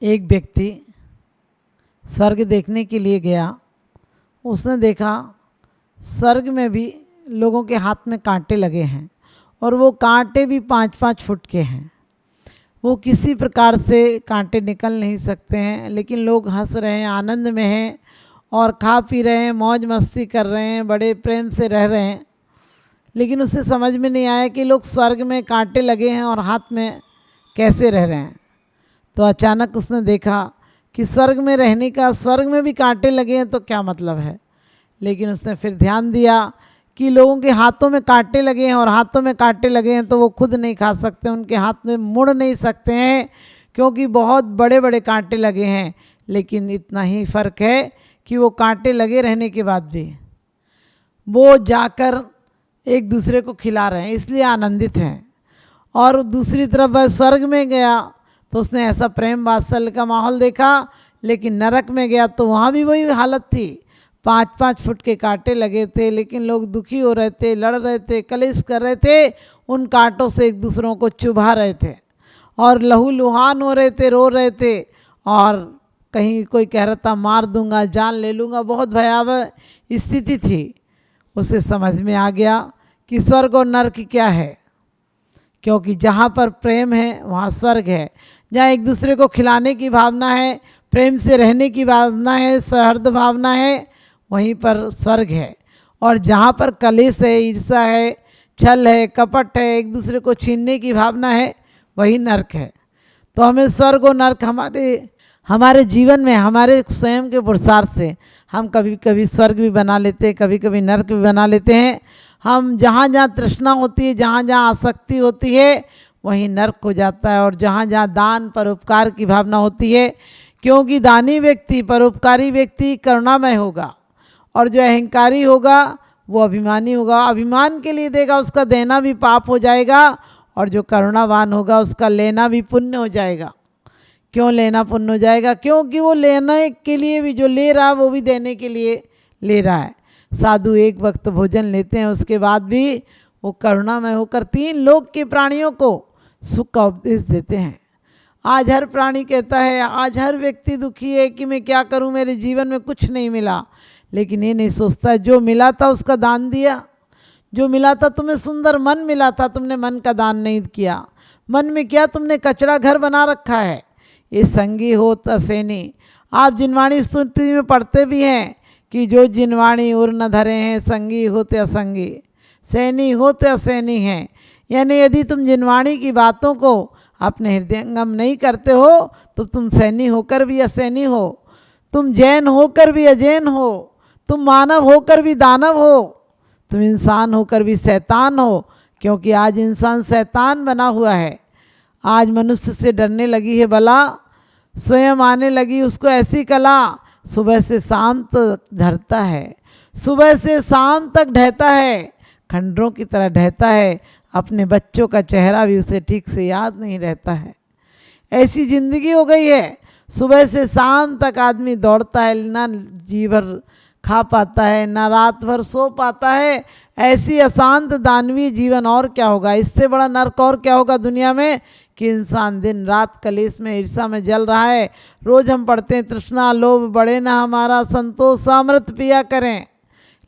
एक व्यक्ति स्वर्ग देखने के लिए गया। उसने देखा स्वर्ग में भी लोगों के हाथ में कांटे लगे हैं और वो कांटे भी 5-5 फुट के हैं। वो किसी प्रकार से कांटे निकल नहीं सकते हैं, लेकिन लोग हंस रहे हैं, आनंद में हैं और खा पी रहे हैं, मौज मस्ती कर रहे हैं, बड़े प्रेम से रह रहे हैं। लेकिन उसे समझ में नहीं आया कि लोग स्वर्ग में कांटे लगे हैं और हाथ में कैसे रह रहे हैं। तो अचानक उसने देखा कि स्वर्ग में रहने का, स्वर्ग में भी कांटे लगे हैं तो क्या मतलब है। लेकिन उसने फिर ध्यान दिया कि लोगों के हाथों में कांटे लगे हैं और हाथों में कांटे लगे हैं तो वो खुद नहीं खा सकते, उनके हाथ में मुड़ नहीं सकते हैं क्योंकि बहुत बड़े बड़े कांटे लगे हैं। लेकिन इतना ही फ़र्क है कि वो कांटे लगे रहने के बाद भी वो जाकर एक दूसरे को खिला रहे हैं, इसलिए आनंदित हैं। और दूसरी तरफ वह स्वर्ग में गया तो उसने ऐसा प्रेम वात्सल्य का माहौल देखा, लेकिन नरक में गया तो वहाँ भी वही हालत थी। 5-5 फुट के कांटे लगे थे, लेकिन लोग दुखी हो रहे थे, लड़ रहे थे, कलेश कर रहे थे, उन कांटों से एक दूसरों को चुभा रहे थे और लहूलुहान हो रहे थे, रो रहे थे। और कहीं कोई कह रहा था मार दूंगा, जान ले लूँगा, बहुत भयावह स्थिति थी। उसे समझ में आ गया कि स्वर्ग और नरक क्या है, क्योंकि जहाँ पर प्रेम है वहाँ स्वर्ग है। जहाँ एक दूसरे को खिलाने की भावना है, प्रेम से रहने की भावना है, सौहार्द भावना है, वहीं पर स्वर्ग है। और जहाँ पर कलेश है, ईर्ष्या है, छल है, कपट है, एक दूसरे को छीनने की भावना है, वही नरक है। तो हमें स्वर्ग और नरक हमारे जीवन में, हमारे स्वयं के पुरुषार्थ से हम कभी कभी स्वर्ग भी बना लेते हैं, कभी कभी नरक भी बना लेते हैं। हम जहाँ जहाँ तृष्णा होती है, जहाँ जहाँ आसक्ति होती है, वहीं नरक हो जाता है। और जहाँ जहाँ दान परोपकार की भावना होती है, क्योंकि दानी व्यक्ति, परोपकारी व्यक्ति करुणामय होगा, और जो अहंकारी होगा वो अभिमानी होगा। अभिमान के लिए देगा, उसका देना भी पाप हो जाएगा, और जो करुणावान होगा उसका लेना भी पुण्य हो जाएगा। क्यों लेना पुण्य हो जाएगा? क्योंकि वो लेने के लिए भी, जो ले रहा है वो भी देने के लिए ले रहा है। साधु एक वक्त भोजन लेते हैं, उसके बाद भी वो करुणामय होकर 3 लोक के प्राणियों को सुख का उपदेश देते हैं। आज हर प्राणी कहता है, आज हर व्यक्ति दुखी है कि मैं क्या करूं, मेरे जीवन में कुछ नहीं मिला। लेकिन ये नहीं सोचता जो मिला था उसका दान दिया। जो मिला था, तुम्हें सुंदर मन मिला था, तुमने मन का दान नहीं किया। मन में क्या तुमने कचरा घर बना रखा है। ये संगी हो तसेनी। आप जिनवाणी स्तुति में पढ़ते भी हैं कि जो जिनवाणी उर न धरे हैं, संगी होते असंगी, सैनी होते असैनी हैं। यानी यदि तुम जिनवाणी की बातों को अपने हृदयंगम नहीं करते हो तो तुम सैनी होकर भी असैनी हो, तुम जैन होकर भी अजैन हो, तुम मानव होकर भी दानव हो, तुम इंसान होकर भी शैतान हो। क्योंकि आज इंसान शैतान बना हुआ है। आज मनुष्य से डरने लगी है बला, स्वयं आने लगी उसको ऐसी कला। सुबह से शाम तक ढलता है, सुबह से शाम तक ढहता है, खंडरों की तरह ढहता है। अपने बच्चों का चेहरा भी उसे ठीक से याद नहीं रहता है। ऐसी जिंदगी हो गई है। सुबह से शाम तक आदमी दौड़ता है, ना जी भर खा पाता है, ना रात भर सो पाता है। ऐसी अशांत दानवीय जीवन और क्या होगा? इससे बड़ा नरक और क्या होगा दुनिया में कि इंसान दिन रात कलेश में, ईर्ष्या में जल रहा है। रोज हम पढ़ते हैं, तृष्णा लोभ बढ़े ना हमारा, संतोष अमृत पिया करें।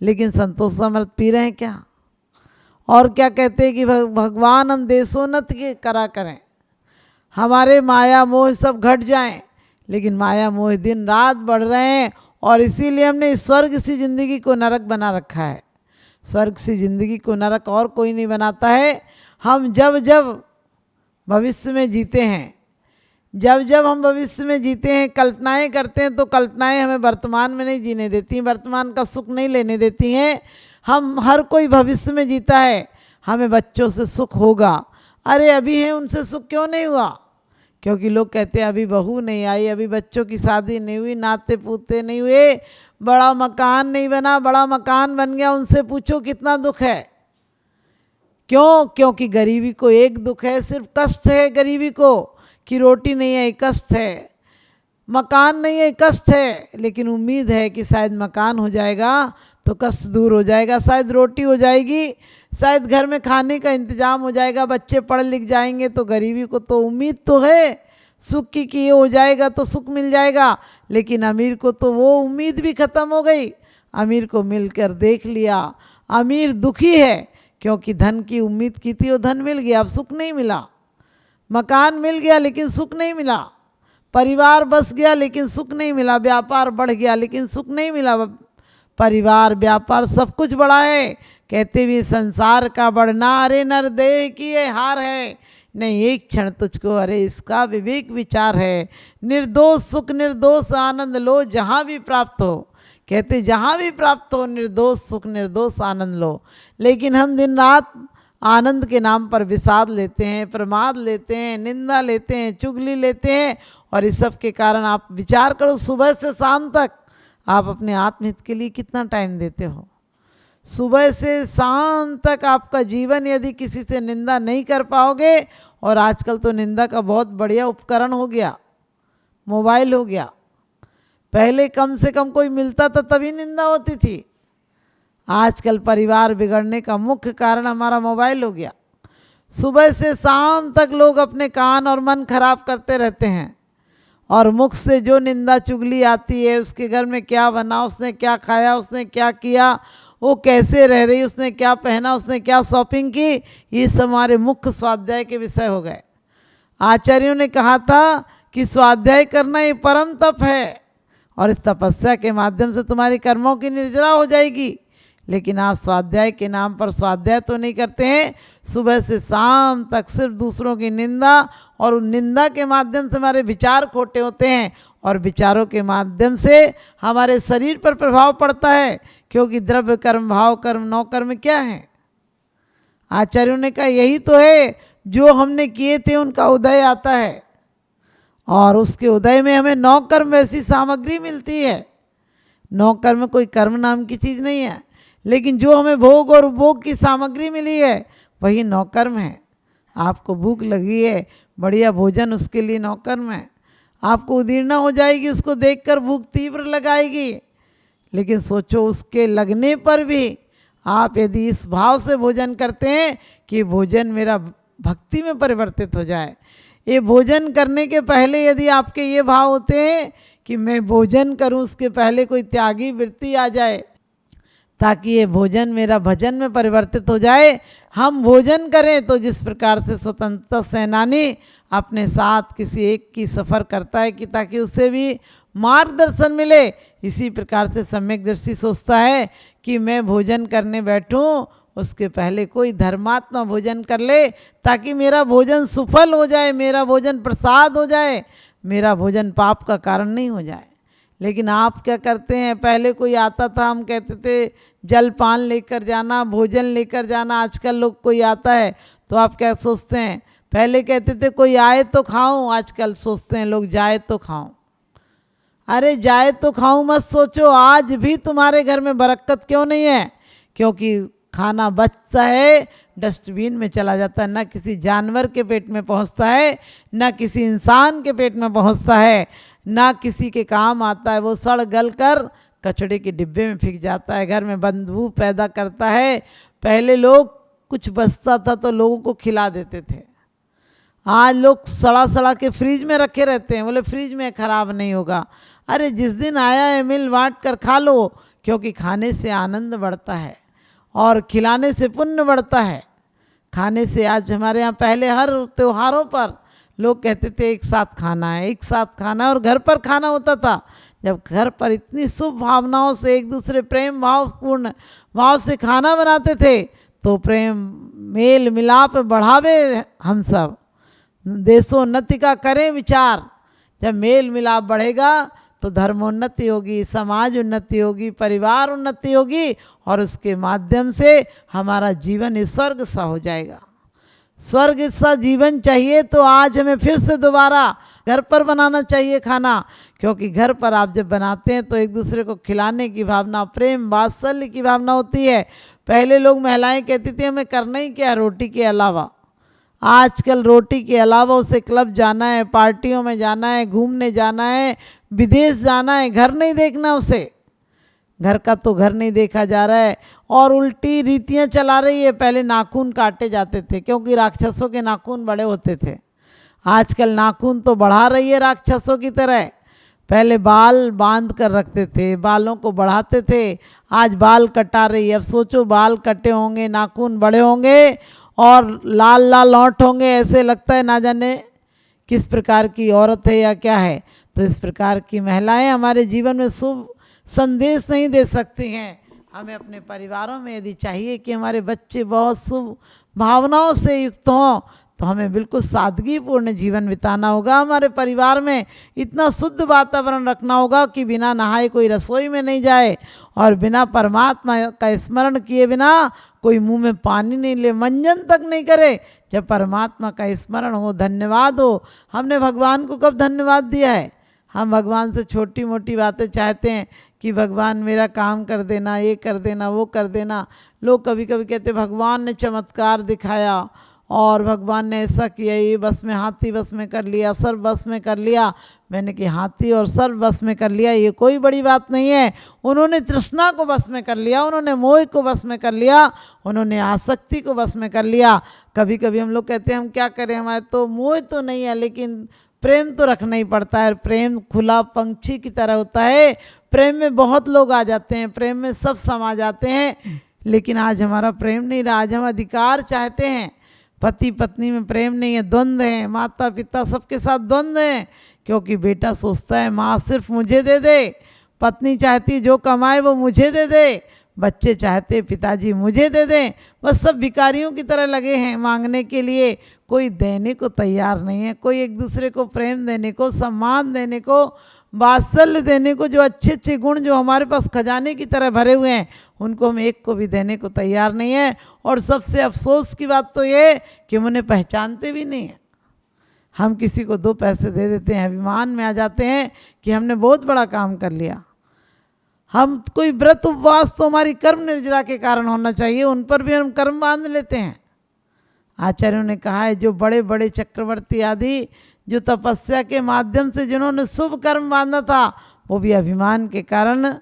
लेकिन संतोष अमृत पी रहे हैं क्या? और क्या कहते हैं कि भगवान हम देशोन्नत के करा करें, हमारे माया मोह सब घट जाएं। लेकिन माया मोह दिन रात बढ़ रहे हैं, और इसीलिए हमने इस स्वर्ग सी जिंदगी को नरक बना रखा है। स्वर्ग सी जिंदगी को नरक और कोई नहीं बनाता है। हम जब जब भविष्य में जीते हैं, जब जब हम भविष्य में जीते हैं, कल्पनाएं करते हैं, तो कल्पनाएं हमें वर्तमान में नहीं जीने देती, वर्तमान का सुख नहीं लेने देती हैं। हम हर कोई भविष्य में जीता है, हमें बच्चों से सुख होगा। अरे अभी हैं, उनसे सुख क्यों नहीं हुआ? क्योंकि लोग कहते हैं अभी बहू नहीं आई, अभी बच्चों की शादी नहीं हुई, नाते पूते नहीं हुए, बड़ा मकान नहीं बना, बड़ा मकान बन गया, उनसे पूछो कितना दुख है। क्यों? क्योंकि गरीबी को एक दुख है, सिर्फ कष्ट है गरीबी को, कि रोटी नहीं है, कष्ट है। मकान नहीं है, कष्ट है। लेकिन उम्मीद है कि शायद मकान हो जाएगा तो कष्ट दूर हो जाएगा, शायद रोटी हो जाएगी, शायद घर में खाने का इंतजाम हो जाएगा, बच्चे पढ़ लिख जाएंगे। तो गरीबी को तो उम्मीद तो है, सुख की ये हो जाएगा तो सुख मिल जाएगा, लेकिन अमीर को तो वो उम्मीद भी खत्म हो गई। अमीर को मिलकर देख लिया, अमीर दुखी है क्योंकि धन की उम्मीद की थी, वो धन मिल गया, अब सुख नहीं मिला। मकान मिल गया लेकिन सुख नहीं मिला, परिवार बस गया लेकिन सुख नहीं मिला, व्यापार बढ़ गया लेकिन सुख नहीं मिला। परिवार व्यापार सब कुछ बढ़ा है, कहते भी संसार का बढ़ना अरे नर देह की ये हार है, नहीं एक क्षण तुझको अरे इसका विवेक विचार है। निर्दोष सुख निर्दोष आनंद लो जहाँ भी प्राप्त हो, कहते जहाँ भी प्राप्त हो निर्दोष सुख निर्दोष आनंद लो। लेकिन हम दिन रात आनंद के नाम पर विषाद लेते हैं, प्रमाद लेते हैं, निंदा लेते हैं, चुगली लेते हैं, और इस सब के कारण आप विचार करो सुबह से शाम तक आप अपने आत्महित के लिए कितना टाइम देते हो। सुबह से शाम तक आपका जीवन यदि किसी से निंदा नहीं कर पाओगे, और आजकल तो निंदा का बहुत बढ़िया उपकरण हो गया, मोबाइल हो गया। पहले कम से कम कोई मिलता था तभी निंदा होती थी, आजकल परिवार बिगड़ने का मुख्य कारण हमारा मोबाइल हो गया। सुबह से शाम तक लोग अपने कान और मन खराब करते रहते हैं, और मुख से जो निंदा चुगली आती है, उसके घर में क्या बना, उसने क्या खाया, उसने क्या किया, वो कैसे रह रही, उसने क्या पहना, उसने क्या शॉपिंग की, ये सब हमारे मुख्य स्वाध्याय के विषय हो गए। आचार्यों ने कहा था कि स्वाध्याय करना ये परम तप है, और इस तपस्या के माध्यम से तुम्हारी कर्मों की निर्जरा हो जाएगी। लेकिन आज स्वाध्याय के नाम पर स्वाध्याय तो नहीं करते हैं, सुबह से शाम तक सिर्फ दूसरों की निंदा, और उन निंदा के माध्यम से हमारे विचार खोटे होते हैं, और विचारों के माध्यम से हमारे शरीर पर प्रभाव पड़ता है, क्योंकि द्रव्य कर्म भाव कर्म नौ कर्म क्या है। आचार्यों ने कहा यही तो है, जो हमने किए थे उनका उदय आता है, और उसके उदय में हमें नौ कर्म ऐसी सामग्री मिलती है। नौ कर्म कोई कर्म नाम की चीज़ नहीं है, लेकिन जो हमें भोग और उपभोग की सामग्री मिली है वही नौ कर्म है। आपको भूख लगी है, बढ़िया भोजन उसके लिए नौ कर्म है। आपको उदीर्णा हो जाएगी, उसको देखकर भूख तीव्र लगाएगी, लेकिन सोचो उसके लगने पर भी आप यदि इस भाव से भोजन करते हैं कि भोजन मेरा भक्ति में परिवर्तित हो जाए, ये भोजन करने के पहले यदि आपके ये भाव होते हैं कि मैं भोजन करूं, उसके पहले कोई त्यागी वृत्ति आ जाए ताकि ये भोजन मेरा भजन में परिवर्तित हो जाए। हम भोजन करें तो जिस प्रकार से स्वतंत्रता सेनानी अपने साथ किसी एक की सफ़र करता है कि ताकि उससे भी मार्गदर्शन मिले, इसी प्रकार से सम्यक दृष्टि सोचता है कि मैं भोजन करने बैठूं उसके पहले कोई धर्मात्मा भोजन कर ले ताकि मेरा भोजन सुफल हो जाए, मेरा भोजन प्रसाद हो जाए, मेरा भोजन पाप का कारण नहीं हो जाए। लेकिन आप क्या करते हैं, पहले कोई आता था हम कहते थे जलपान लेकर जाना, भोजन लेकर जाना। आजकल लोग कोई आता है तो आप क्या सोचते हैं, पहले कहते थे कोई आए तो खाऊं, आजकल सोचते हैं लोग जाए तो खाऊं। अरे जाए तो खाऊं मत सोचो, आज भी तुम्हारे घर में बरकत क्यों नहीं है? क्योंकि खाना बचता है डस्टबिन में चला जाता है, ना किसी जानवर के पेट में पहुंचता है, ना किसी इंसान के पेट में पहुंचता है, ना किसी के काम आता है। वो सड़ गल कर कचड़े के डिब्बे में फेंक जाता है, घर में बदबू पैदा करता है। पहले लोग कुछ बचता था तो लोगों को खिला देते थे, आज लोग सड़ा सड़ा के फ्रिज में रखे रहते हैं, बोले फ्रिज में ख़राब नहीं होगा। अरे जिस दिन आया है मिल बांट कर खा लो, क्योंकि खाने से आनंद बढ़ता है और खिलाने से पुण्य बढ़ता है। खाने से आज हमारे यहाँ पहले हर त्योहारों पर लोग कहते थे एक साथ खाना है, एक साथ खाना है, और घर पर खाना होता था। जब घर पर इतनी शुभ भावनाओं से एक दूसरे प्रेम भावपूर्ण भाव से खाना बनाते थे तो प्रेम मेल मिलाप बढ़ावे हम सब, देशोन्नति का करें विचार। जब मेल मिलाप बढ़ेगा तो धर्मोन्नति होगी, समाज उन्नति होगी, परिवार उन्नति होगी, और उसके माध्यम से हमारा जीवन स्वर्ग सा हो जाएगा। स्वर्ग सा जीवन चाहिए तो आज हमें फिर से दोबारा घर पर बनाना चाहिए खाना, क्योंकि घर पर आप जब बनाते हैं तो एक दूसरे को खिलाने की भावना, प्रेम वात्सल्य की भावना होती है। पहले लोग महिलाएं कहती थी हमें करना ही क्या रोटी के अलावा। आजकल रोटी के अलावा उसे क्लब जाना है, पार्टियों में जाना है, घूमने जाना है, विदेश जाना है, घर नहीं देखना उसे। घर का तो घर नहीं देखा जा रहा है, और उल्टी रीतियां चला रही है। पहले नाखून काटे जाते थे क्योंकि राक्षसों के नाखून बड़े होते थे, आजकल नाखून तो बढ़ा रही है राक्षसों की तरह। पहले बाल बांध कर रखते थे, बालों को बढ़ाते थे, आज बाल कटा रही है। अब सोचो बाल कटे होंगे, नाखून बड़े होंगे और लाल लाल होंठ होंगे, ऐसे लगता है ना जाने किस प्रकार की औरत है या क्या है। तो इस प्रकार की महिलाएं हमारे जीवन में शुभ संदेश नहीं दे सकती हैं। हमें अपने परिवारों में यदि चाहिए कि हमारे बच्चे बहुत शुभ भावनाओं से युक्त हों, तो हमें बिल्कुल सादगीपूर्ण जीवन बिताना होगा। हमारे परिवार में इतना शुद्ध वातावरण रखना होगा कि बिना नहाए कोई रसोई में नहीं जाए और बिना परमात्मा का स्मरण किए बिना कोई मुंह में पानी नहीं ले, मंजन तक नहीं करे। जब परमात्मा का स्मरण हो, धन्यवाद हो। हमने भगवान को कब धन्यवाद दिया है? हम भगवान से छोटी मोटी बातें चाहते हैं कि भगवान मेरा काम कर देना, ये कर देना, वो कर देना। लोग कभी कभी कहते भगवान ने चमत्कार दिखाया और भगवान ने ऐसा किया, ये बस में हाथी बस में कर लिया, सर्व बस में कर लिया। मैंने कि हाथी और सर्व बस में कर लिया ये कोई बड़ी बात नहीं है। उन्होंने तृष्णा को बस में कर लिया, उन्होंने मोह को बस में कर लिया, उन्होंने आसक्ति को बस में कर लिया। कभी कभी हम लोग कहते हैं हम क्या करें, हमारे तो मोह तो नहीं है लेकिन प्रेम तो रखना ही पड़ता है। प्रेम खुला पंछी की तरह होता है, प्रेम में बहुत लोग आ जाते हैं, प्रेम में सब समा जाते हैं। लेकिन आज हमारा प्रेम नहीं रहा, आज हम अधिकार चाहते हैं। पति पत्नी में प्रेम नहीं है, द्वंद्व है। माता पिता सबके साथ द्वंद्व है, क्योंकि बेटा सोचता है माँ सिर्फ मुझे दे दे, पत्नी चाहती जो कमाए वो मुझे दे दे, बच्चे चाहते पिताजी मुझे दे दें। बस सब भिखारियों की तरह लगे हैं मांगने के लिए, कोई देने को तैयार नहीं है। कोई एक दूसरे को प्रेम देने को, सम्मान देने को, वात्सल्य देने को, जो अच्छे अच्छे गुण जो हमारे पास खजाने की तरह भरे हुए हैं उनको हम एक को भी देने को तैयार नहीं है। और सबसे अफसोस की बात तो ये कि हम उन्हें पहचानते भी नहीं हैं। हम किसी को 2 पैसे दे देते हैं, अभिमान में आ जाते हैं कि हमने बहुत बड़ा काम कर लिया। हम कोई व्रत उपवास तो हमारी कर्म निर्जरा के कारण होना चाहिए, उन पर भी हम कर्म बांध लेते हैं। आचार्यों ने कहा है जो बड़े बड़े चक्रवर्ती आदि जो तपस्या के माध्यम से जिन्होंने शुभ कर्म बांधा था, वो भी अभिमान के कारण,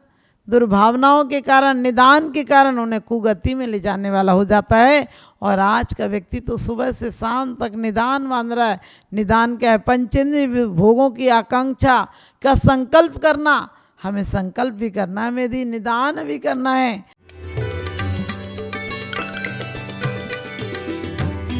दुर्भावनाओं के कारण, निदान के कारण उन्हें कुगति में ले जाने वाला हो जाता है। और आज का व्यक्ति तो सुबह से शाम तक निदान बांध रहा है। निदान क्या है? पंचेंद्रिय भोगों की आकांक्षा का संकल्प करना। हमें संकल्प भी करना है, यदि निदान भी करना है